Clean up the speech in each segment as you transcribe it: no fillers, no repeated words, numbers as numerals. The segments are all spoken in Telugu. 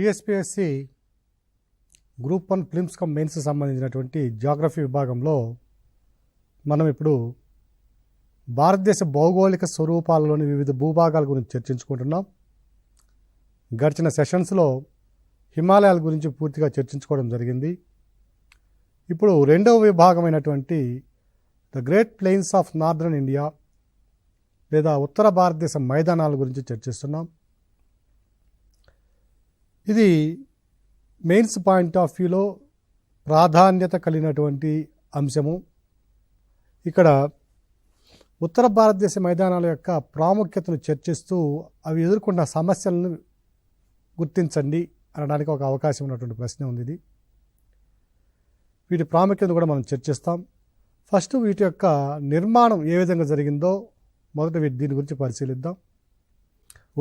TSPSC group 1 prelims come mains సంబంధించినటువంటి జాగ్రఫీ విభాగంలో మనం ఇప్పుడు భారతదేశ భౌగోళిక స్వరూపాలలోని వివిధ భూభాగాల గురించి చర్చించుకుంటున్నాం. గడిచిన సెషన్స్లో హిమాలయాల గురించి పూర్తిగా చర్చించుకోవడం జరిగింది. ఇప్పుడు రెండవ విభాగమైనటువంటి the great plains of northern India లేదా ఉత్తర భారతదేశ మైదానాల గురించి చర్చిస్తున్నాం. ఇది మెయిన్స్ పాయింట్ ఆఫ్ వ్యూలో ప్రాధాన్యత కలిగినటువంటి అంశము. ఇక్కడ ఉత్తర భారతదేశ మైదానాల యొక్క ప్రాముఖ్యతను చర్చిస్తూ అవి ఎదుర్కొన్న సమస్యలను గుర్తించండి అనడానికి ఒక అవకాశం ఉన్నటువంటి ప్రశ్న ఉంది. ఇది వీటి ప్రాముఖ్యతను కూడా మనం చర్చిస్తాం. ఫస్ట్ వీటి యొక్క నిర్మాణం ఏ విధంగా జరిగిందో మొదట దీని గురించి పరిశీలిద్దాం.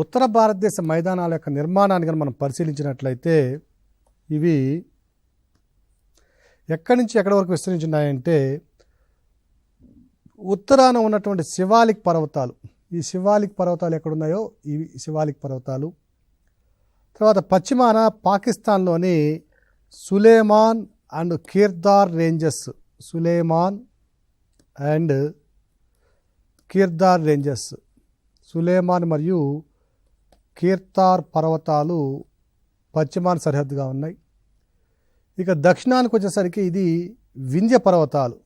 ఉత్తర భారతదేశ మైదానాల యొక్క నిర్మాణాన్ని కనుక మనం పరిశీలించినట్లయితే ఇవి ఎక్కడి నుంచి ఎక్కడి వరకు విస్తరించున్నాయంటే ఉత్తరాన ఉన్నటువంటి శివాలిక్ పర్వతాలు, ఈ శివాలిక్ పర్వతాలు ఎక్కడున్నాయో ఇవి శివాలిక్ పర్వతాలు. తర్వాత పశ్చిమాన పాకిస్తాన్లోని Sulaiman and Kirthar ranges, Sulaiman and Kirthar ranges, Sulaiman మరియు కిర్దార్ పర్వతాలు పశ్చిమాన సరిహద్దుగా ఉన్నాయి. ఇక దక్షిణానికి వచ్చేసరికి ఇది వింధ్య పర్వతాలు,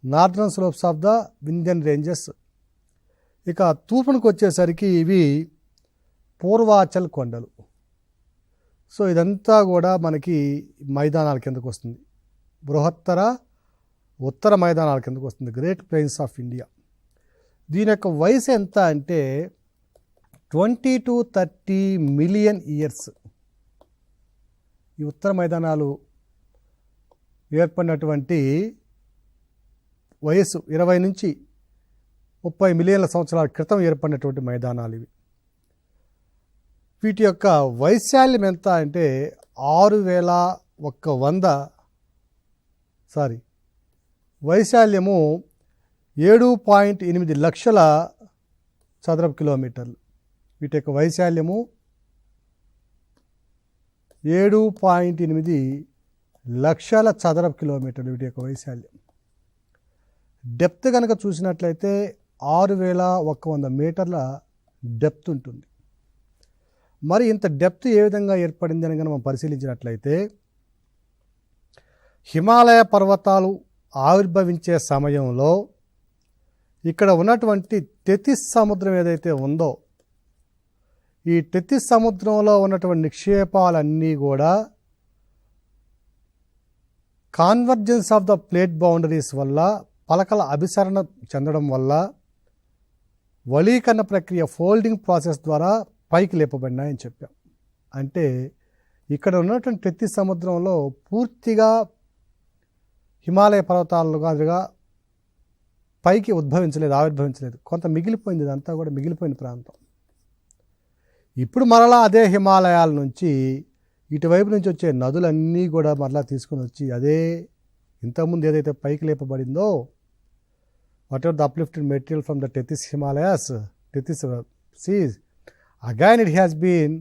northern slopes of the Vindhyan ranges. ఇక తూర్పునికి వచ్చేసరికి ఇవి పూర్వాచల్ కొండలు. సో ఇదంతా కూడా మనకి మైదానాల కిందకు వస్తుంది, బృహత్తర ఉత్తర మైదానాల కిందకు వస్తుంది, గ్రేట్ ప్లెయిన్స్ ఆఫ్ ఇండియా. దీని యొక్క వయసు ఎంత అంటే 20 to 30 మిలియన్ ఇయర్స్. ఈ ఉత్తర మైదానాలు ఏర్పడినటువంటి వయస్సు 20 నుంచి 30 మిలియన్ల సంవత్సరాల క్రితం ఏర్పడినటువంటి మైదానాలు ఇవి. వీటి యొక్క వైశాల్యం ఎంత అంటే 6,100 వైశాల్యము 7.8 లక్షల చదరపు కిలోమీటర్లు. వీటి యొక్క వైశాల్యము 7.8 లక్షల చదరపు కిలోమీటర్లు వీటి యొక్క వైశాల్యం. డెప్త్ కనుక చూసినట్లయితే 6,100 మీటర్ల డెప్త్ ఉంటుంది. మరి ఇంత డెప్త్ ఏ విధంగా ఏర్పడింది అని కనుక మనం పరిశీలించినట్లయితే హిమాలయ పర్వతాలు ఆవిర్భవించే సమయంలో ఇక్కడ ఉన్నటువంటి టెథిస్ సముద్రం ఏదైతే ఉందో ఈ టెథిస్ సముద్రంలో ఉన్నటువంటి నిక్షేపాలన్నీ కూడా convergence of the plate boundaries వల్ల, పలకల అభిసరణ చెందడం వల్ల, వలీకరణ ప్రక్రియ ఫోల్డింగ్ ప్రాసెస్ ద్వారా పైకి లేపబడినాయని చెప్పాం. అంటే ఇక్కడ ఉన్నటువంటి టెథిస్ సముద్రంలో పూర్తిగా హిమాలయ పర్వతాలుగా పైకి ఆవిర్భవించలేదు, కొంత మిగిలిపోయింది. ఇదంతా కూడా మిగిలిపోయిన ప్రాంతం. ఇప్పుడు మరలా అదే హిమాలయాల నుంచి ఇటువైపు నుంచి వచ్చే నదులన్నీ కూడా మరలా తీసుకుని వచ్చి అదే ఇంతకుముందు ఏదైతే పైకి లేపబడిందో whatever the uplifted material from the Tethys Himalayas, Tethys seas, again it has been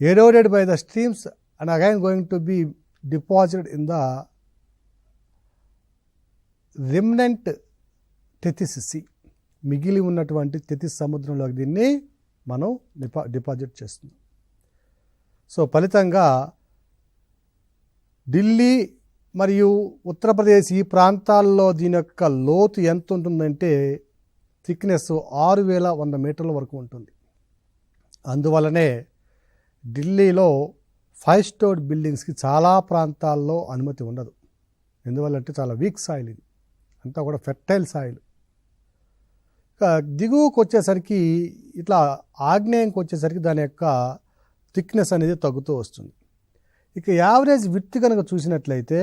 eroded by the streams and again going to be deposited in the remnant Tethys sea. మిగిలి ఉన్నటువంటి టెథిస్ సముద్రంలో దీన్ని మనం డిపాజిట్ చేస్తున్నాం. సో ఫలితంగా ఢిల్లీ మరియు ఉత్తరప్రదేశ్ ఈ ప్రాంతాల్లో దీని యొక్క లోతు ఎంత ఉంటుందంటే థిక్నెస్ 6,100 మీటర్ల వరకు ఉంటుంది. అందువలనే ఢిల్లీలో 5 స్టోరీ బిల్డింగ్స్కి చాలా ప్రాంతాల్లో అనుమతి ఉండదు. ఎందువల్లంటే చాలా వీక్ సాయిల్, ఇది అంతా కూడా ఫెర్టైల్ సాయిల్. దిగువకు వచ్చేసరికి ఇట్లా ఆగ్నేయంకి వచ్చేసరికి దాని యొక్క థిక్నెస్ అనేది తగ్గుతూ వస్తుంది. ఇక యావరేజ్ విడ్త్ కనుక చూసినట్లయితే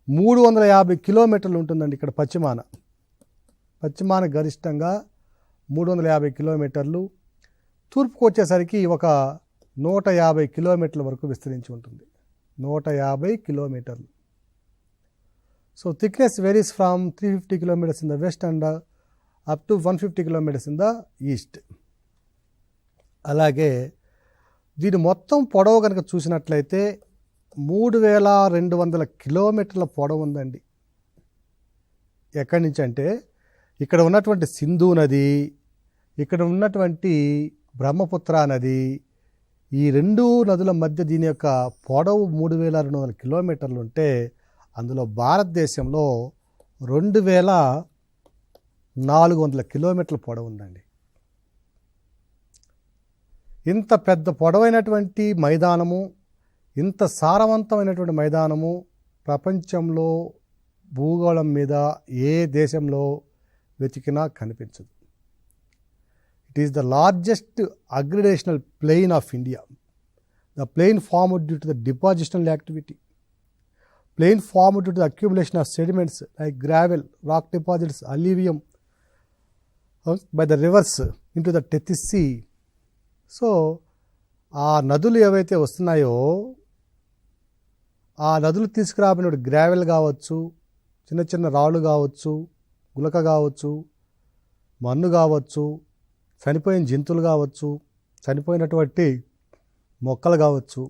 350 కిలోమీటర్లు ఉంటుందండి. ఇక్కడ పశ్చిమాన గరిష్టంగా 350 కిలోమీటర్లు, తూర్పుకు వచ్చేసరికి ఒక 150 కిలోమీటర్ల వరకు విస్తరించి ఉంటుంది. 150 కిలోమీటర్లు. So thickness varies from 350 kilometers in the west and up to 150 kilometers in the east. అలాగే దీని మొత్తం పొడవు కనుక చూసినట్లయితే 3200 కిలోమీటర్ల పొడవు ఉందండి. ఎక్కడి నుంచి అంటే ఇక్కడ ఉన్నటువంటి సింధు నది, ఇక్కడ ఉన్నటువంటి బ్రహ్మపుత్ర నది, ఈ రెండు నదుల మధ్య దీని యొక్క పొడవు 3200 కిలోమీటర్లు ఉంటే అందులో భారతదేశంలో 2400 కిలోమీటర్ల పొడవు ఉందండి. ఇంత పెద్ద పొడవైనటువంటి మైదానము, ఇంత సారవంతమైనటువంటి మైదానము ప్రపంచంలో భూగోళం మీద ఏ దేశంలో వెతికినా కనిపించదు. It is the largest aggradational plain of India. The plain formed due to the depositional activity. Plain formed due to the accumulation of sediments like gravel, rock deposits, alluvium by the rivers into the Tethys Sea. So ఆ నదులు ఏవైతే వస్తున్నాయో ఆ నదులు తీసుకురాబడిన గ్రావెల్ కావచ్చు, చిన్న చిన్న రాళ్ళు కావచ్చు, గులక కావచ్చు, మన్ను కావచ్చు, చనిపోయిన జంతువులు కావచ్చు, చనిపోయినటువంటి మొక్కలు కావచ్చు,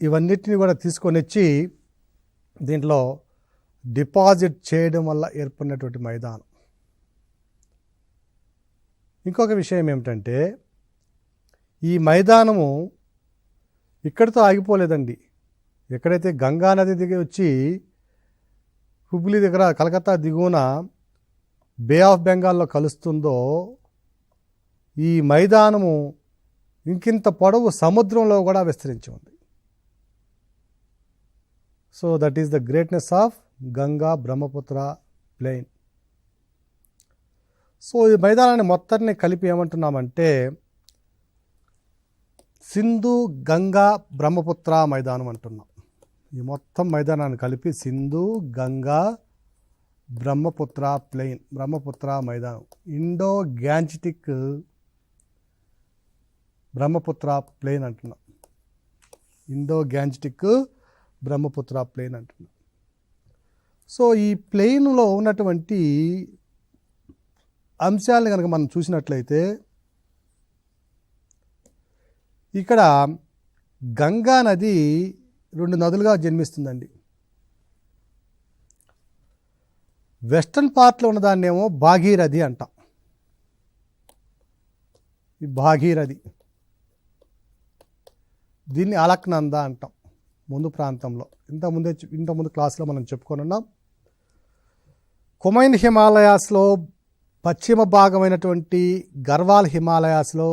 ఇవన్నిటిని కూడా తీసుకొని వచ్చి దీంట్లో డిపాజిట్ చేయడం వల్ల ఏర్పడినటువంటి మైదానం. ఇంకొక విషయం ఏమిటంటే ఈ మైదానము ఇక్కడితో ఆగిపోలేదండి. ఎక్కడైతే గంగా నది దిగి వచ్చి హుబ్లీ దగ్గర కలకత్తా దిగువన బే ఆఫ్ బెంగాల్లో కలుస్తుందో ఈ మైదానము ఇంకింత పొడవు సముద్రంలో కూడా విస్తరించి ఉంది. So that is the greatness of Ganga Brahmaputra plain. So ఈ మైదానాన్ని మొత్తాన్ని కలిపి ఏమంటున్నామంటే సింధు గంగా బ్రహ్మపుత్ర మైదానం అంటున్నాం. ఈ మొత్తం మైదానాన్ని కలిపి సింధు గంగా బ్రహ్మపుత్ర ప్లెయిన్, బ్రహ్మపుత్ర మైదానం, ఇండో గ్యాంజెటిక్ బ్రహ్మపుత్ర ప్లెయిన్ అంటున్నాం. ఇండో గ్యాంజెటిక్ బ్రహ్మపుత్ర ప్లెయిన్ అంటున్నాం. సో ఈ ప్లెయిన్లో ఉన్నటువంటి అంశాలను కనుక మనం చూసినట్లయితే ఇక్కడ గంగా నది 2 నదులుగా జన్మిస్తుందండి. వెస్టర్న్ పార్ట్లో ఉన్నదాన్నేమో భాగీరథి అంటాం. ఈ భాగీరథి, దీన్ని అలక్నంద అంటాం ముందు ప్రాంతంలో. ఇంతకుముందు క్లాసులో మనం చెప్పుకొని ఉన్నాం. కుమైన్ హిమాలయాస్లో పశ్చిమ భాగమైనటువంటి గర్వాల్ హిమాలయాస్లో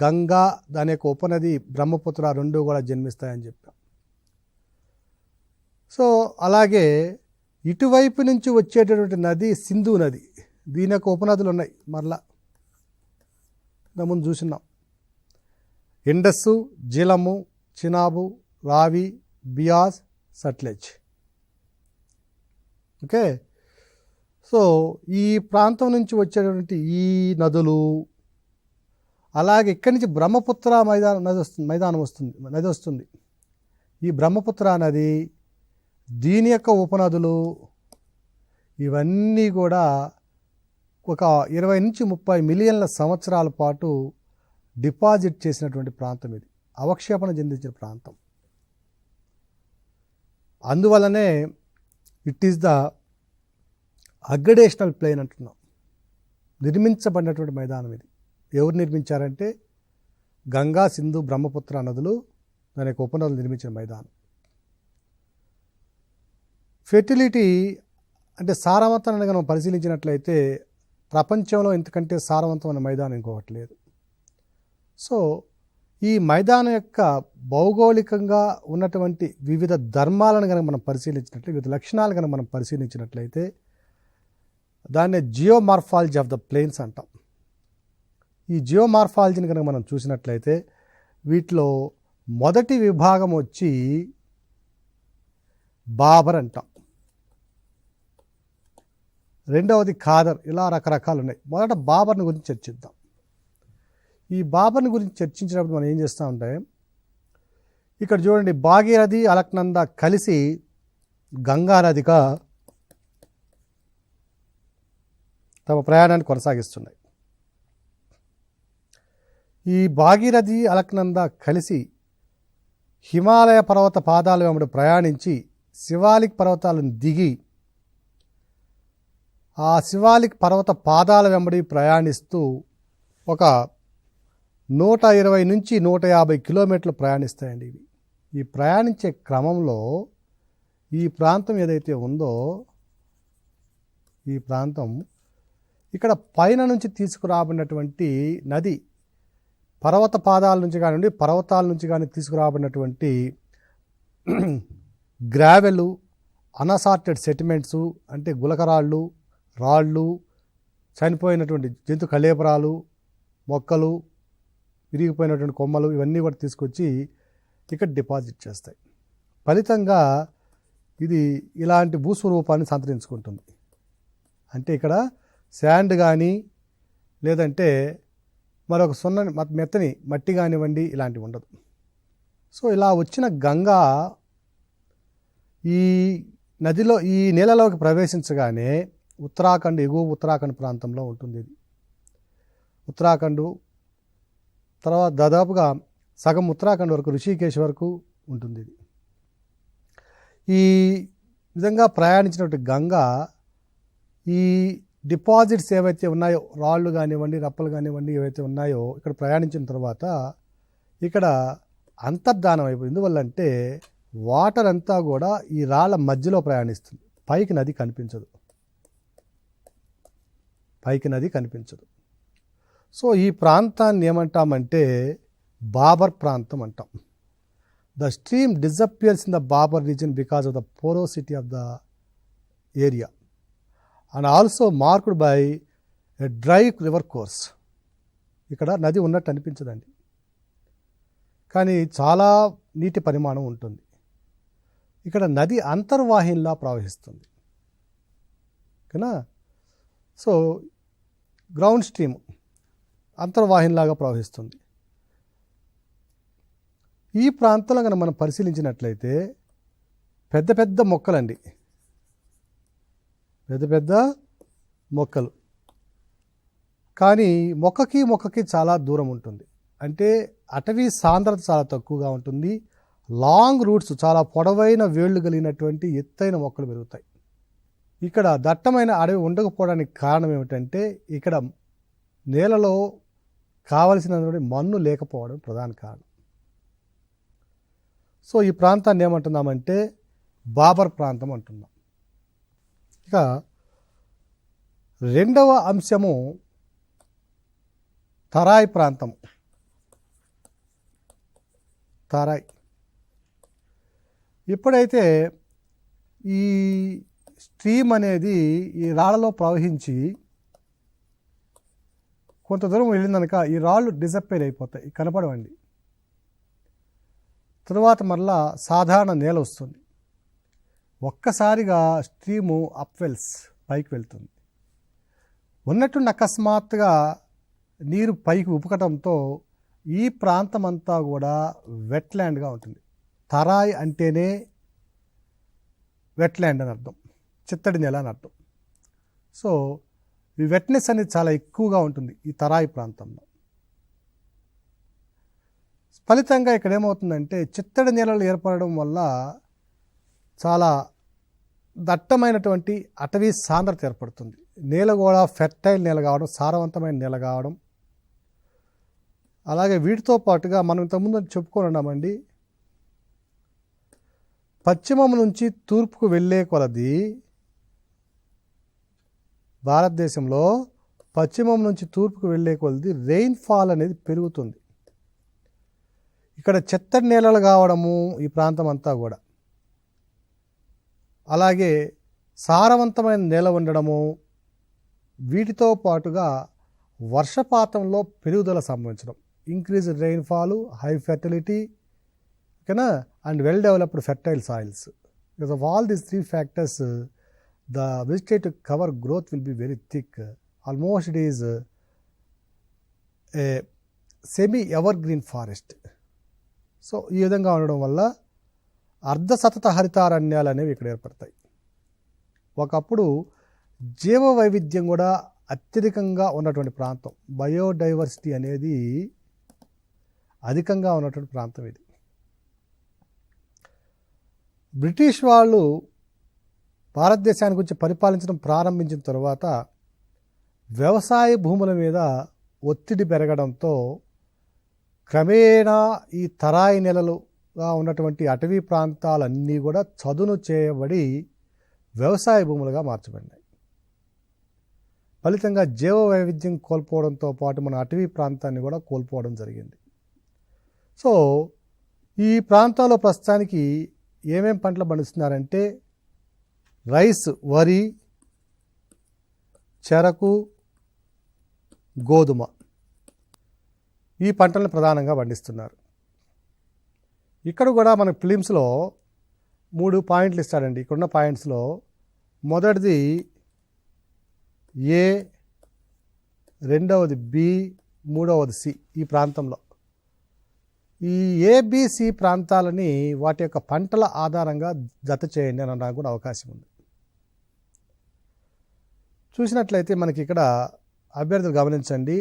గంగా, దాని యొక్క ఉపనది బ్రహ్మపుత్ర 2 కూడా జన్మిస్తాయని చెప్పాం. సో అలాగే ఇటువైపు నుంచి వచ్చేటటువంటి నది సింధు నది, దీని యొక్క ఉపనదులు ఉన్నాయి. మరలా ముందు చూసినాం. ఇండస్సు, జిలము, చినాబు, రావి, బియాస్, సట్లెజ్. ఓకే. సో ఈ ప్రాంతం నుంచి వచ్చేటువంటి ఈ నదులు, అలాగే ఇక్కడి నుంచి బ్రహ్మపుత్ర నది వస్తుంది. ఈ బ్రహ్మపుత్ర నది, దీని యొక్క ఉపనదులు, ఇవన్నీ కూడా ఒక 20 నుంచి 30 మిలియన్ల సంవత్సరాల పాటు డిపాజిట్ చేసినటువంటి ప్రాంతం. ఇది అవక్షేపణ చెందించిన ప్రాంతం. అందువల్లనే ఇట్ ఈస్ ద అగ్రిడేషనల్ ప్లెయిన్ అంటున్నాం. నిర్మించబడినటువంటి మైదానం ఇది. ఎవరు నిర్మించారంటే గంగా, సింధు, బ్రహ్మపుత్ర నదులు, దాని యొక్క ఉపనదులు నిర్మించిన మైదానం. ఫెర్టిలిటీ అంటే సారవంతాన్ని మనం పరిశీలించినట్లయితే ప్రపంచంలో ఇంతకంటే సారవంతమైన మైదానం ఇంకొకటి లేదు. సో ఈ మైదానం యొక్క భౌగోళికంగా ఉన్నటువంటి వివిధ ధర్మాలను కనుక మనం పరిశీలించినట్లయితే, వివిధ లక్షణాలు కనుక మనం పరిశీలించినట్లయితే దాన్ని జియోమార్ఫాలజీ ఆఫ్ ద ప్లెయిన్స్ అంటాం. ఈ జియోమార్ఫాలజీని కనుక మనం చూసినట్లయితే వీటిలో మొదటి విభాగం వచ్చి బాబర్ అంటాం, రెండవది ఖాదర్, ఇలా రకరకాలు ఉన్నాయి. మొదట బాబర్ని గురించి చర్చిద్దాం. ఈ బాబర్ని గురించి చర్చించినప్పుడు మనం ఏం చేస్తామంటే, ఇక్కడ చూడండి, భాగీరథి, అలక్నంద కలిసి గంగా నదిగా తమ ప్రయాణాన్ని కొనసాగిస్తున్నాయి. ఈ భాగీరథి అలక్నంద కలిసి హిమాలయ పర్వత పాదాల వెంబడి ప్రయాణించి శివాలిక్ పర్వతాలను దిగి ఆ శివాలిక్ పర్వత పాదాల వెంబడి ప్రయాణిస్తూ ఒక 120 నుంచి 150 కిలోమీటర్లు ప్రయాణిస్తాయండి ఇవి. ఈ ప్రయాణించే క్రమంలో ఈ ప్రాంతం ఏదైతే ఉందో ఈ ప్రాంతం ఇక్కడ పైన నుంచి తీసుకురాబడినటువంటి నది పర్వత పాదాల నుంచి కానివ్వండి పర్వతాల నుంచి కానీ తీసుకురాబడినటువంటి గ్రావెలు అన్అసార్టెడ్ సెటిమెంట్సు అంటే గులకరాళ్ళు రాళ్ళు చనిపోయినటువంటి జంతు కళేబరాలు మొక్కలు విరిగిపోయినటువంటి కొమ్మలు ఇవన్నీ కూడా తీసుకొచ్చి ఇక్కడ డిపాజిట్ చేస్తాయి. ఫలితంగా ఇది ఇలాంటి భూస్వరూపాన్ని సంతరించుకుంటుంది. అంటే ఇక్కడ శాండ్ కానీ లేదంటే మరొక సున్నని మెత్తని మట్టి కానివ్వండి ఇలాంటివి ఉండదు. సో ఇలా వచ్చిన గంగా ఈ నదిలో ఈ నీళ్ళలోకి ప్రవేశించగానే ఉత్తరాఖండ్ ఎగువ ఉత్తరాఖండ్ ప్రాంతంలో ఉంటుంది. ఇది ఉత్తరాఖండ్ తర్వాత దాదాపుగా సగం ఉత్తరాఖండ్ వరకు ఋషికేశ్ వరకు ఉంటుంది. ఇది ఈ విధంగా ప్రయాణించినటువంటి గంగా ఈ డిపాజిట్స్ ఏవైతే ఉన్నాయో రాళ్ళు కానివ్వండి రప్పలు కానివ్వండి ఏవైతే ఉన్నాయో ఇక్కడ ప్రయాణించిన తర్వాత ఇక్కడ అంతర్ధానం అయిపోయింది. ఎందువల్లంటే వాటర్ అంతా కూడా ఈ రాళ్ళ మధ్యలో ప్రయాణిస్తుంది. పైకి నది కనిపించదు. సో ఈ ప్రాంతాన్ని ఏమంటామంటే బాబర్ ప్రాంతం అంటాం. The stream disappears in the Bhabar region because of the porosity of the area and also marked by a dry river course. ఇక్కడ నది ఉన్నట్టు అనిపించదండి, కానీ చాలా నీటి పరిమాణం ఉంటుంది. ఇక్కడ నది అంతర్వాహినిలా ప్రవహిస్తుంది కదా. సో గ్రౌండ్ స్ట్రీమ్ అంతర్వాహినిలాగా ప్రవహిస్తుంది. ఈ ప్రాంతంలో కనుక మనం పరిశీలించినట్లయితే పెద్ద పెద్ద మొక్కలండి, పెద్ద మొక్కలు, కానీ మొక్కకి చాలా దూరం ఉంటుంది. అంటే అటవీ సాంద్రత చాలా తక్కువగా ఉంటుంది. లాంగ్ రూట్స్ చాలా పొడవైన వేళ్ళు కలిగినటువంటి ఎత్తైన మొక్కలు పెరుగుతాయి. ఇక్కడ దట్టమైన అడవి ఉండకపోవడానికి కారణం ఏమిటంటే ఇక్కడ నేలలో కావలసినటువంటి మన్ను లేకపోవడం ప్రధాన కారణం. సో ఈ ప్రాంతాన్ని ఏమంటున్నామంటే బాబర్ ప్రాంతం అంటున్నాం. ఇక రెండవ అంశము తరాయ్ ప్రాంతం. తరాయ్ ఎప్పుడైతే ఈ స్ట్రీమ్ అనేది ఈ రాళ్ళలో ప్రవహించి కొంత దూరం వెళ్ళిందనక ఈ రాళ్ళు డిసప్పేర్ అయిపోతాయి, కనపడవండి. తరువాత మరలా సాధారణ నేల వస్తుంది. ఒక్కసారిగా స్ట్రీము అప్వెల్స్ పైకి వెళ్తుంది. ఉన్నట్టుండి అకస్మాత్తుగా నీరు పైకి ఉపుకటంతో ఈ ప్రాంతం అంతా కూడా వెట్లాండ్గా ఉంటుంది. తరాయ్ అంటేనే వెట్లాండ్ అని అర్థం, చిత్తడి నేల అని అర్థం. సో ఈ వెట్నెస్ అనేది చాలా ఎక్కువగా ఉంటుంది ఈ తరాయ్ ప్రాంతంలో. ఫలితంగా ఇక్కడ ఏమవుతుందంటే చిత్తడి నేలలు ఏర్పడడం వల్ల చాలా దట్టమైనటువంటి అటవీ సాంద్రత ఏర్పడుతుంది. నేల కూడా ఫెర్టైల్ నేల కావడం, సారవంతమైన నేల కావడం. అలాగే వీటితో పాటుగా మనం ఇంతకుముందు చెప్పుకొని ఉన్నామండి, పశ్చిమం నుంచి తూర్పుకు వెళ్ళే కొలది భారతదేశంలో పశ్చిమం నుంచి తూర్పుకు వెళ్ళే కొలది రెయిన్ఫాల్ అనేది పెరుగుతుంది. ఇక్కడ చిత్తడి నేలలు కావడము ఈ ప్రాంతం అంతా కూడా, అలాగే సారవంతమైన నేల ఉండడము, వీటితో పాటుగా వర్షపాతంలో పెరుగుదల సంభవించడం, ఇంక్రీజ్ రెయిన్ఫాల్, హై ఫెర్టిలిటీ, ఓకేనా, and well developed fertile soils. Because of all these three factors the vegetative cover growth will be very thick. Almost it is a semi evergreen forest. So ఈ విధంగా ఉండడం వల్ల అర్ధసతత హరితారణ్యాలు అనేవి ఇక్కడ ఏర్పడతాయి. ఒకప్పుడు జీవ వైవిధ్యం కూడా అత్యధికంగా ఉన్నటువంటి ప్రాంతం, బయోడైవర్సిటీ అనేది అధికంగా ఉన్నటువంటి ప్రాంతం ఇది. బ్రిటిష్ వాళ్ళు భారతదేశానికి వచ్చి పరిపాలించడం ప్రారంభించిన తర్వాత వ్యవసాయ భూముల మీద ఒత్తిడి పెరగడంతో క్రమేణా ఈ తరాయి నెలలుగా ఉన్నటువంటి అటవీ ప్రాంతాలన్నీ కూడా చదును చేయబడి వ్యవసాయ భూములుగా మార్చబడినాయి. ఫలితంగా జీవ వైవిధ్యం కోల్పోవడంతో పాటు మన అటవీ ప్రాంతాన్ని కూడా కోల్పోవడం జరిగింది. సో ఈ ప్రాంతాల్లో ప్రస్తుతానికి ఏమేం పంటలు పండిస్తున్నారంటే రైస్, వరి, చెరకు, గోధుమ ఈ పంటలను ప్రధానంగా పండిస్తున్నారు. ఇక్కడ కూడా మన ఫిలిమ్స్లో 3 పాయింట్లు ఇస్తాడండి. ఇక్కడున్న పాయింట్స్లో మొదటిది ఏ, రెండవది బి, మూడవది సి. ఈ ప్రాంతంలో ఈ ఏబిసి ప్రాంతాలని వాటి యొక్క పంటల ఆధారంగా జత చేయండి అని అనడానికి కూడా అవకాశం ఉంది. చూసినట్లయితే మనకి ఇక్కడ అభ్యర్థులు గమనించండి,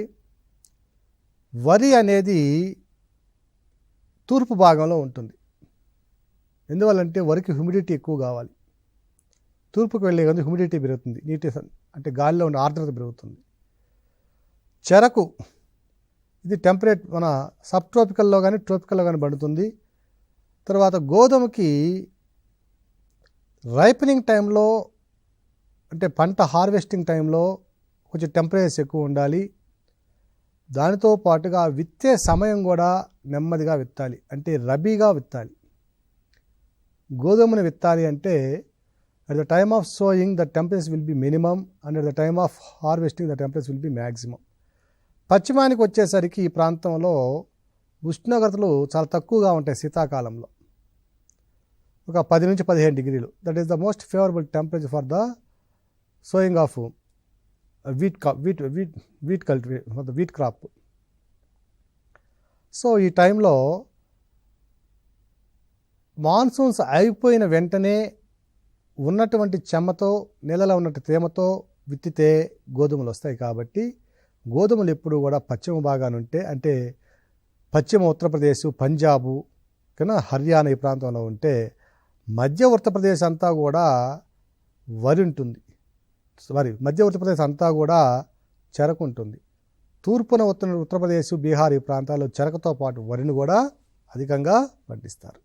వరి అనేది తూర్పు భాగంలో ఉంటుంది. ఎందువల్లంటే వరికి హ్యూమిడిటీ ఎక్కువ కావాలి. తూర్పుకు వెళ్ళే కొద్ది హ్యూమిడిటీ పెరుగుతుంది, నీటి అంటే గాలిలో ఉండే ఆర్ద్రత పెరుగుతుంది. చెరకు ఇది టెంపరేట్ మన సబ్ ట్రోపికల్లో కానీ ట్రోపికల్లో కానీ పండుతుంది. తర్వాత గోధుమకి రైపనింగ్ టైంలో అంటే పంట హార్వెస్టింగ్ టైంలో కొంచెం టెంపరేచర్ ఎక్కువ ఉండాలి. దానితో పాటుగా విత్తే సమయం కూడా నెమ్మదిగా విత్తాలి, అంటే రబీగా విత్తాలి. గోధుమని విత్తాలి అంటే at the time of sowing the temperature will be minimum and at the time of harvesting the temperature will be maximum. పశ్చిమానికి వచ్చేసరికి ఈ ప్రాంతంలో ఉష్ణోగ్రతలు చాలా తక్కువగా ఉంటాయి. శీతాకాలంలో ఒక 10 నుంచి 15 డిగ్రీలు. That is the most favourable temperature for the sowing of wheat crop. So ఈ టైంలో మాన్సూన్స్ అయిపోయిన వెంటనే ఉన్నటువంటి చెమ్మతో నేలలో ఉన్నటువంటి తేమతో విత్తితే గోధుమలు వస్తాయి. కాబట్టి గోధుమలు ఎప్పుడు కూడా పశ్చిమ భాగానుంటే అంటే పశ్చిమ ఉత్తరప్రదేశ్, పంజాబు కన్నా హర్యానా ఈ ప్రాంతంలో ఉంటే మధ్య ఉత్తరప్రదేశ్ అంతా కూడా వరి ఉంటుంది. మధ్య ఉత్తరప్రదేశ్ అంతా కూడా చెరకు ఉంటుంది. తూర్పున ఉత్తరప్రదేశ్, బీహార్ ఈ ప్రాంతాల్లో చెరకుతో పాటు వరిని కూడా అధికంగా పండిస్తారు.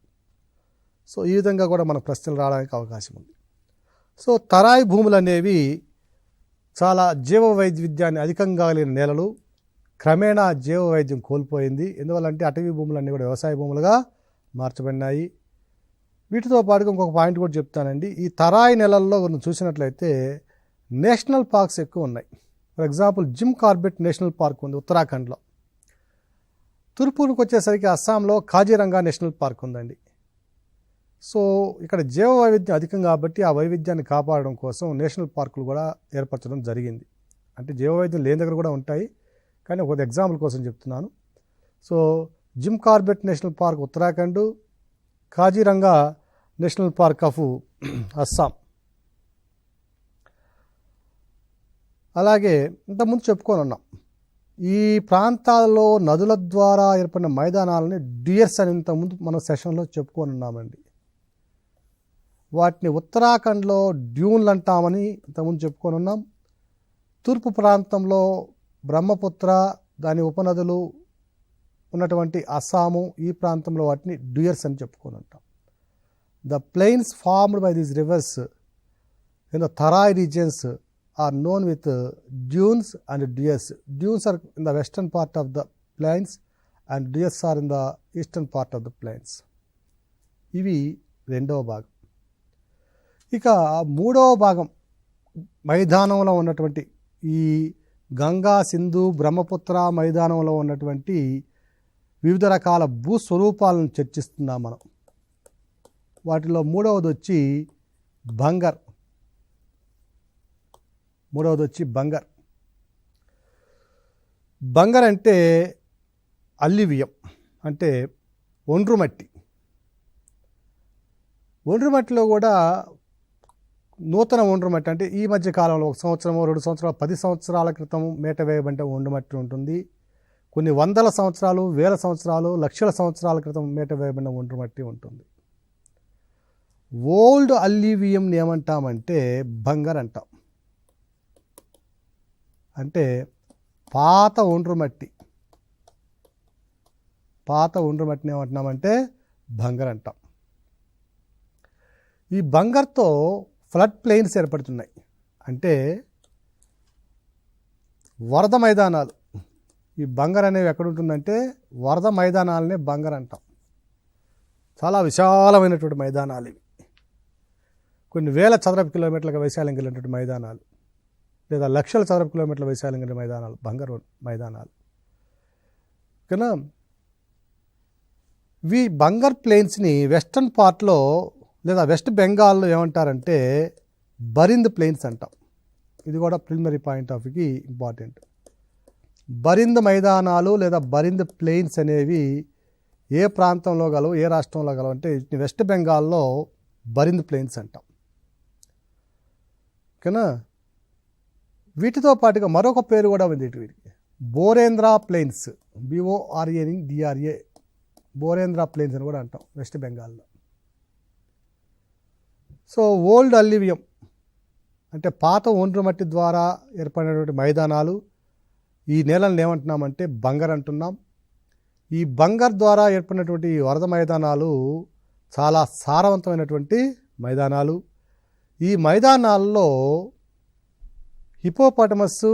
సో ఈ విధంగా కూడా మన ప్రశ్నలు రావడానికి అవకాశం ఉంది. సో తరాయి భూములు అనేవి చాలా జీవ వైవిధ్యాన్ని అధికంగా కలిగిన నేలలు. క్రమేణా జీవ వైవిధ్యం కోల్పోయింది. ఎందువల్లంటే అటవీ భూములన్నీ కూడా వ్యవసాయ భూములుగా మార్చబడినాయి. వీటితో పాటుగా ఇంకొక పాయింట్ కూడా చెప్తానండి. ఈ తరాయి నెలల్లో మనం చూసినట్లయితే నేషనల్ పార్క్స్ ఎక్కువ ఉన్నాయి. For example Jim Corbett national park ఉంది ఉత్తరాఖండ్లో. తూర్పునికి వచ్చేసరికి అస్సాంలో కాజీరంగా నేషనల్ పార్క్ ఉందండి. సో ఇక్కడ జీవ వైవిధ్యం అధికం కాబట్టి ఆ వైవిధ్యాన్ని కాపాడడం కోసం నేషనల్ పార్కులు కూడా ఏర్పరచడం జరిగింది. అంటే జీవ వైవిధ్యం లేని దగ్గర కూడా ఉంటాయి, కానీ ఒక ఎగ్జాంపుల్ కోసం చెప్తున్నాను. So Jim Corbett national park Uttarakhand, Kaziranga national park of Assam. అలాగే ఇంతకుముందు చెప్పుకొని ఉన్నాం, ఈ ప్రాంతాల్లో నదుల ద్వారా ఏర్పడిన మైదానాలని డ్యూయర్స్ అని ఇంతకుముందు మన సెషన్లో చెప్పుకొని ఉన్నామండి. వాటిని ఉత్తరాఖండ్లో డ్యూన్లు అంటామని ఇంతకుముందు చెప్పుకొని ఉన్నాం. తూర్పు ప్రాంతంలో బ్రహ్మపుత్ర, దాని ఉపనదులు ఉన్నటువంటి అస్సాము ఈ ప్రాంతంలో వాటిని డ్యూయర్స్ అని చెప్పుకొని ఉంటాం. The plains formed by these rivers in the Terai regions are known with dunes and duyers. Dunes are in the western part of the plains and duyers are in the eastern part of the plains. ఇవి రెండవ భాగం. ఇక మూడవ భాగం మైదానంలో ఉన్నటువంటి ఈ గంగా, సింధు, బ్రహ్మపుత్ర మైదానంలో ఉన్నటువంటి వివిధ రకాల భూస్వరూపాలను చర్చిస్తున్నాం మనం. వాటిలో మూడవది వచ్చి బంగర్. బంగర్. బంగర్ అంటే అల్లివియం, అంటే ఒండ్రుమట్టి. ఒండ్రుమట్టిలో కూడా నూతన ఒండ్రుమట్టి అంటే ఈ మధ్య కాలంలో 1 సంవత్సరమో 2 సంవత్సరాలు 10 సంవత్సరాల క్రితం మేట వేయబడిన ఒండ్రుమట్టి ఉంటుంది. కొన్ని వందల సంవత్సరాలు, వేల సంవత్సరాలు, లక్షల సంవత్సరాల క్రితం మేట వేయబడిన ఒండ్రు మట్టి ఉంటుంది. ఓల్డ్ అల్యూవియంని ఏమంటామంటే బంగర్ అంటాం. అంటే పాత ఒండ్రు మట్టి. పాత ఒండ్రు మట్టిని ఏమంటున్నామంటే బంగర్ అంటాం. ఈ బంగర్తో ఫ్లడ్ ప్లెయిన్స్ ఏర్పడుతున్నాయి. అంటే వరద మైదానాలు. ఈ బంగర్ అనేవి ఎక్కడుంటుందంటే వరద మైదానాలనే బంగర్ అంటాం. చాలా విశాలమైనటువంటి మైదానాలు ఇవి. కొన్ని వేల చదరపు కిలోమీటర్ల వైశాల్యం కలిగినటువంటి మైదానాలు, లేదా లక్షల చదరపు కిలోమీటర్ల వైశాల్యం కలిగిన మైదానాలు బంగర్ మైదానాలు. ఓకేనా? ఈ బంగర్ ప్లెయిన్స్ని వెస్టర్న్ పార్ట్లో లేదా వెస్ట్ బెంగాల్లో ఏమంటారంటే బరింద్ ప్లెయిన్స్ అంటాం. ఇది కూడా ప్రిలిమినరీ పాయింట్ ఆఫ్ వ్యూకి ఇంపార్టెంట్. బరింద్ మైదానాలు లేదా బరింద్ ప్లెయిన్స్ అనేవి ఏ ప్రాంతంలో గలవు, ఏ రాష్ట్రంలో గలవు అంటే వెస్ట్ బెంగాల్లో బరింద్ ప్లెయిన్స్ అంటాం. ఓకేనా? వీటితో పాటుగా మరొక పేరు కూడా ఉంది వీటికి, బోరేంద్ర ప్లెయిన్స్. BORANDRA, బోరేంద్ర ప్లెయిన్స్ అని కూడా అంటాం వెస్ట్ బెంగాల్లో. సో ఓల్డ్ అల్యూవియం అంటే పాత ఒండ్రు మట్టి ద్వారా ఏర్పడినటువంటి మైదానాలు, ఈ నేలలను ఏమంటున్నామంటే బంగర్ అంటున్నాం. ఈ బంగర్ ద్వారా ఏర్పడినటువంటి వరద మైదానాలు చాలా సారవంతమైనటువంటి మైదానాలు. ఈ మైదానాల్లో హిపోపాటమస్,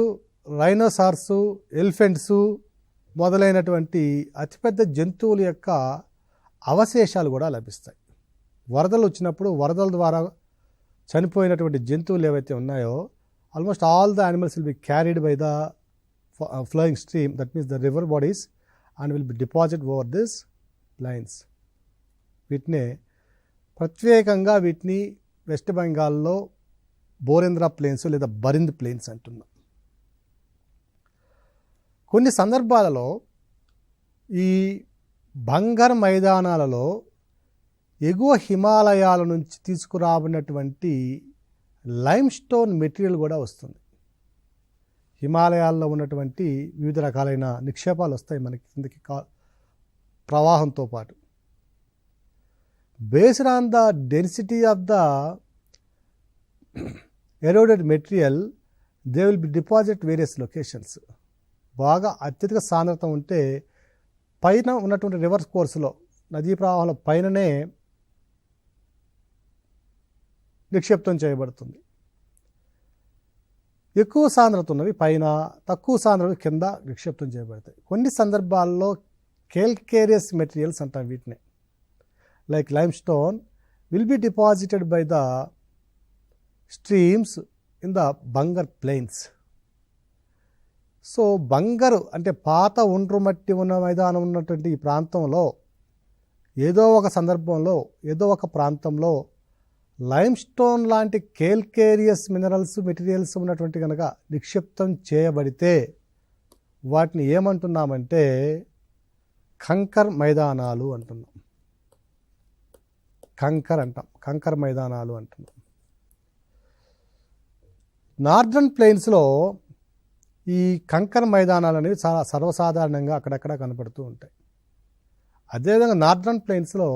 రైనోసార్స్, ఎలిఫెంట్స్ మొదలైనటువంటి అతిపెద్ద జంతువుల యొక్క అవశేషాలు కూడా లభిస్తాయి. వరదలు వచ్చినప్పుడు వరదల ద్వారా చనిపోయినటువంటి జంతువులు ఏవైతే ఉన్నాయో almost all the animals will be carried by the flowing stream, that means the river bodies, and will be deposit over this lines. వీటిని ప్రత్యేకంగా వెస్ట్ బెంగాల్లో బోరేంద్ర ప్లెయిన్స్ లేదా బరింద్ ప్లెయిన్స్ అంటున్నాం. కొన్ని సందర్భాలలో ఈ బంగర్ మైదానాలలో ఎగువ హిమాలయాల నుంచి తీసుకురాబడినటువంటి లైమ్ స్టోన్ మెటీరియల్ కూడా వస్తుంది. హిమాలయాల్లో ఉన్నటువంటి వివిధ రకాలైన నిక్షేపాలు వస్తాయి మనకి కిందకి ప్రవాహంతో పాటు. Based on the density of the eroded material they will be deposit various locations. బాగా అత్యధిక సాంద్రత ఉంటే పైన ఉన్నటువంటి రివర్ కోర్సులో, నదీ ప్రవాహంలో పైననే నిక్షిప్తం చేయబడుతుంది. ఎక్కువ సాంద్రత ఉన్నవి పైన, తక్కువ సాంద్రత కింద నిక్షిప్తం చేయబడతాయి. కొన్ని సందర్భాల్లో కేల్కేరియస్ మెటీరియల్స్ అంటాం వీటిని, like limestone will be deposited by the streams in the Bhangar plains. So Bhangar అంటే పాత ఒండ్రు మట్టి ఉన్న మైదానం ఉన్నటువంటి ఈ ప్రాంతంలో ఏదో ఒక సందర్భంలో, ఏదో ఒక ప్రాంతంలో లైమ్ స్టోన్ లాంటి కేల్కేరియస్ మెటీరియల్స్ ఉన్నటువంటి కనుక నిక్షిప్తం చేయబడితే వాటిని ఏమంటున్నామంటే కంకర్ మైదానాలు అంటున్నాం. కంకర్ అంటాం, కంకర్ మైదానాలు అంటున్నాం. నార్దర్న్ ప్లెయిన్స్లో ఈ కంకర్ మైదానాలు అనేవి చాలా సర్వసాధారణంగా అక్కడక్కడ కనపడుతూ ఉంటాయి. అదేవిధంగా నార్దర్న్ ప్లెయిన్స్లో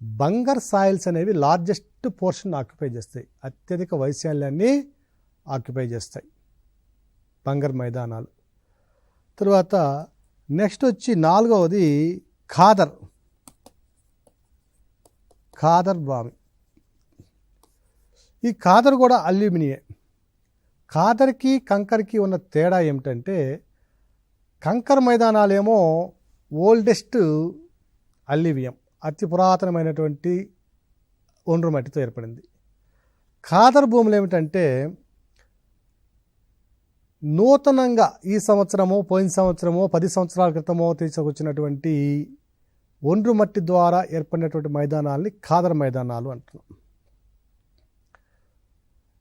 బంగర్ సాయిల్స్ అనేవి లార్జెస్ట్ పోర్షన్ ఆక్యుపై చేస్తాయి, అత్యధిక వైశాల్యాన్ని ఆక్యుపై చేస్తాయి బంగర్ మైదానాలు. తరువాత నెక్స్ట్ వచ్చి 4వది ఖాదర్ భూమి. ఈ ఖాదర్ కూడా అల్యూమినియే. ఖాదర్కి కంకర్కి ఉన్న తేడా ఏమిటంటే కంకర్ మైదానాలేమో ఓల్డెస్ట్ అల్యూవియం, అతి పురాతనమైనటువంటి ఒండ్రు మట్టితో ఏర్పడింది. ఖాదర్ భూములు ఏమిటంటే నూతనంగా ఈ సంవత్సరమో, పోయిన సంవత్సరమో, 10 సంవత్సరాల క్రితమో తీసుకొచ్చినటువంటి ఒండ్రు మట్టి ద్వారా ఏర్పడినటువంటి మైదానాల్ని ఖాదర్ మైదానాలు అంటున్నాం.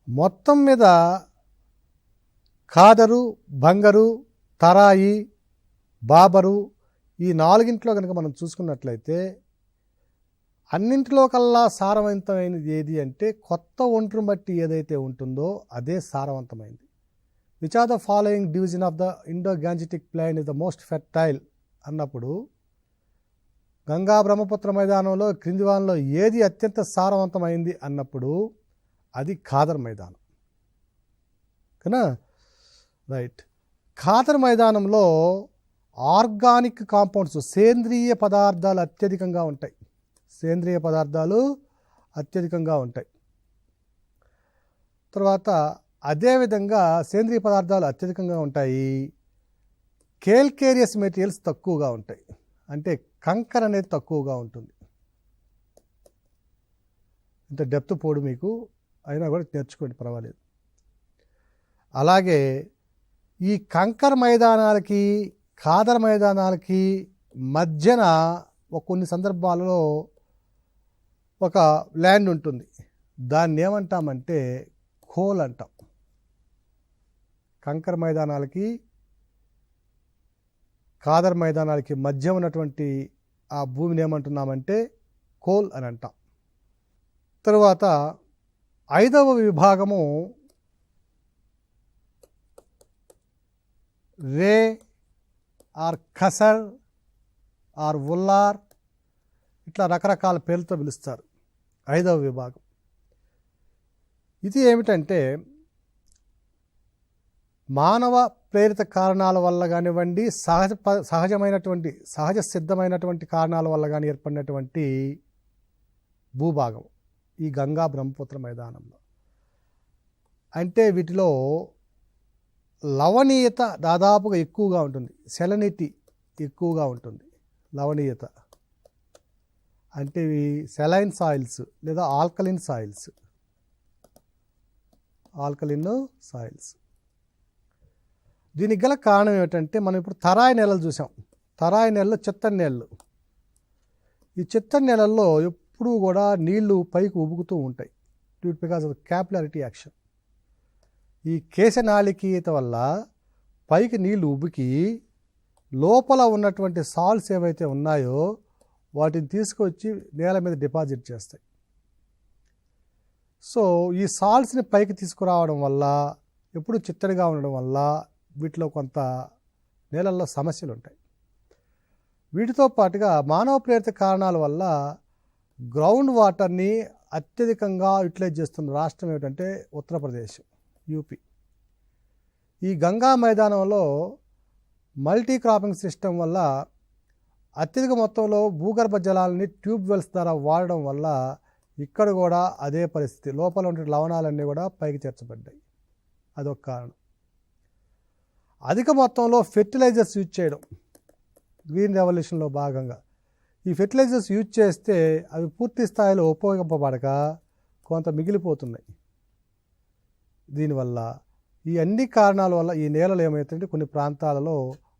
మొత్తం మీద ఖాదరు, బంగరు, తరాయి, బాబరు ఈ 4 కనుక మనం చూసుకున్నట్లయితే అన్నింటిలో కల్లా సారవంతమైనది ఏది అంటే కొత్త ఒండ్రు మట్టి ఏదైతే ఉంటుందో అదే సారవంతమైంది. Which are the following division of the Indo Gangetic plain is the most fertile అన్నప్పుడు గంగా బ్రహ్మపుత్ర మైదానంలో క్రింది వానలో ఏది అత్యంత సారవంతమైంది అన్నప్పుడు అది ఖాదర్ మైదానం కనా రైట్. ఖాదర్ మైదానంలో ఆర్గానిక్ కాంపౌండ్స్ సేంద్రియ పదార్థాలు అత్యధికంగా ఉంటాయి. సేంద్రియ పదార్థాలు అత్యధికంగా ఉంటాయి. తర్వాత అదేవిధంగా సేంద్రియ పదార్థాలు అత్యధికంగా ఉంటాయి. కేల్కేరియస్ మెటీరియల్స్ తక్కువగా ఉంటాయి. అంటే కంకర అనేది తక్కువగా ఉంటుంది. ఇంత డెప్త్ పోడు మీకు అయినా కూడా నేర్చుకోండి, పర్వాలేదు. అలాగే ఈ కంకర మైదానాలకి ఖాదర్ మైదానాలకి మధ్యన కొన్ని సందర్భాలలో ఒక ల్యాండ్ ఉంటుంది. దాన్ని ఏమంటామంటే కోల్ అంటాం. కంకర మైదానాలకి ఖాదర్ మైదానాలకి మధ్య ఉన్నటువంటి ఆ భూమిని ఏమంటున్నామంటే కోల్ అని అంటాం. తరువాత 5వ విభాగము రే ఆర్ ఖసర్ ఆర్ ఉల్లార్, ఇట్లా రకరకాల పేర్లతో పిలుస్తారు. 5వ విభాగం ఇది ఏమిటంటే మానవ ప్రేరిత కారణాల వల్ల కానివ్వండి, సహజ సిద్ధమైనటువంటి కారణాల వల్ల కానీ ఏర్పడినటువంటి భూభాగం ఈ గంగా బ్రహ్మపుత్ర మైదానంలో. అంటే వీటిలో లవణీయత దాదాపుగా ఎక్కువగా ఉంటుంది, సెలనిటీ ఎక్కువగా ఉంటుంది. లవణీయత అంటే ఇవి సెలైన్ సాయిల్స్ లేదా ఆల్కలిన్ సాయిల్స్. దీనికి గల కారణం ఏమిటంటే మనం ఇప్పుడు తరాయి నేలలు చూసాం. తరాయి నేలలో చిత్తడి నేలలు. ఈ చిత్తడి నేలల్లో ఎప్పుడూ కూడా నీళ్లు పైకి ఉబుకుతూ ఉంటాయి, బికాస్ ఆఫ్ క్యాపిలారిటీ యాక్షన్. ఈ కేశనాళికీయత వల్ల పైకి నీళ్లు ఉబికి లోపల ఉన్నటువంటి సాల్ట్స్ ఏవైతే ఉన్నాయో వాటిని తీసుకొచ్చి నేల మీద డిపాజిట్ చేస్తాయి. సో ఈ సాల్ట్స్ని పైకి తీసుకురావడం వల్ల, ఎప్పుడు చిత్తడిగా ఉండడం వల్ల వీటిలో కొంత నేలల్లో సమస్యలు ఉంటాయి. వీటితో పాటుగా మానవ ప్రేరిత కారణాల వల్ల గ్రౌండ్ వాటర్ని అత్యధికంగా యూటిలైజ్ చేస్తున్న రాష్ట్రం ఏమిటంటే ఉత్తరప్రదేశ్, యూపీ. ఈ గంగా మైదానంలో మల్టీ క్రాపింగ్ సిస్టమ్ వల్ల అత్యధిక మొత్తంలో భూగర్భ జలాలని ట్యూబ్ వెల్స్ ద్వారా వాడడం వల్ల ఇక్కడ కూడా అదే పరిస్థితి. లోపల ఉండే లవణాలన్నీ కూడా పైకి చేర్చబడ్డాయి. అదొక కారణం. అధిక మొత్తంలో ఫెర్టిలైజర్స్ యూజ్ చేయడం గ్రీన్ రెవల్యూషన్లో భాగంగా. ఈ ఫెర్టిలైజర్స్ యూజ్ చేస్తే అవి పూర్తి స్థాయిలో ఉపయోగింపబడక కొంత మిగిలిపోతున్నాయి. దీనివల్ల ఈ అన్ని కారణాల వల్ల ఈ నేలలు ఏమవుతుంటే కొన్ని ప్రాంతాలలో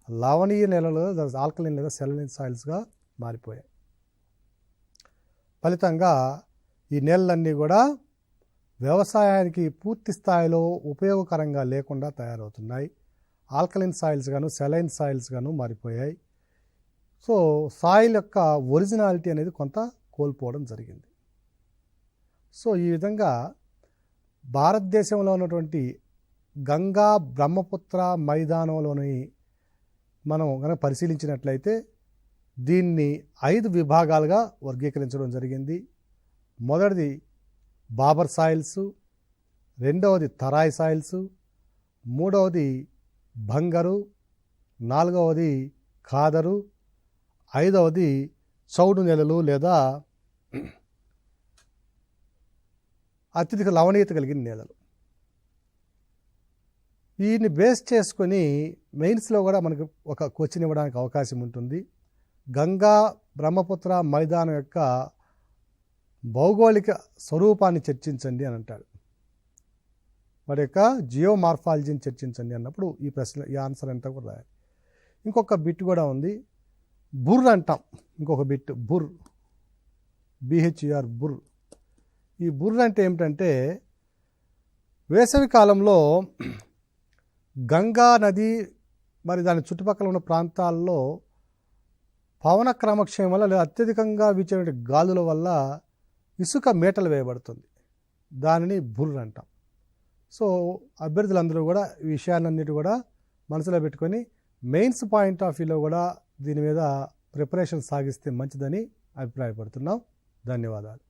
లవణీయ నేలలు ఆల్కలైన్ లేదా సెలైన్ సాయిల్స్గా మారిపోయాయి. ఫలితంగా ఈ నేలలన్నీ కూడా వ్యవసాయానికి పూర్తి స్థాయిలో ఉపయోగకరంగా లేకుండా తయారవుతున్నాయి. ఆల్కలైన్ సాయిల్స్ గాను సెలైన్ సాయిల్స్ గాను మారిపోయాయి. సో సాయిల్ యొక్క ఒరిజినాలిటీ అనేది కొంత కోల్పోవడం జరిగింది. సో ఈ విధంగా భారతదేశంలో ఉన్నటువంటి గంగా బ్రహ్మపుత్ర మైదానంలోని మనం కనుక పరిశీలించినట్లయితే దీన్ని 5 విభాగాలుగా వర్గీకరించడం జరిగింది. మొదటిది బాబర్ సాయిల్స్, రెండవది తరాయి సాయిల్స్, మూడవది బంగరు, నాలుగవది ఖాదరు, 5వది చౌడు నేలలు లేదా అత్యధిక లవణీయత కలిగిన నేలలు. వీటిని బేస్ చేసుకొని మెయిన్స్లో కూడా మనకు ఒక క్వశ్చన్ ఇవ్వడానికి అవకాశం ఉంటుంది. గంగా బ్రహ్మపుత్ర మైదానం యొక్క భౌగోళిక స్వరూపాన్ని చర్చించండి అని అంటాడు. వాటి యొక్క జియోమార్ఫాలజీని చర్చించండి అన్నప్పుడు ఈ ఆన్సర్ అంతా కూడా రాయాలి. ఇంకొక బిట్ కూడా ఉంది, బుర్ అంటాం. ఇంకొక బిట్ బుర్, బిహెచ్ఈఆర్ బుర్. ఈ బుర్ అంటే ఏమిటంటే వేసవి కాలంలో గంగా నది మరి దాని చుట్టుపక్కల ఉన్న ప్రాంతాల్లో పవన క్రమక్షయం వల్ల లేదా అత్యధికంగా వీచే గాలుల వల్ల ఇసుక మేటలు వేయబడుతుంది. దానిని బుర్ అంటాం. సో అభ్యర్థులందరూ కూడా ఈ విషయాలన్నిటి కూడా మనసులో పెట్టుకొని మెయిన్స్ పాయింట్ ఆఫ్ వ్యూలో కూడా దీని మీద ప్రిపరేషన్ సాగిస్తే మంచిదని అభిప్రాయపడుతున్నాం. ధన్యవాదాలు.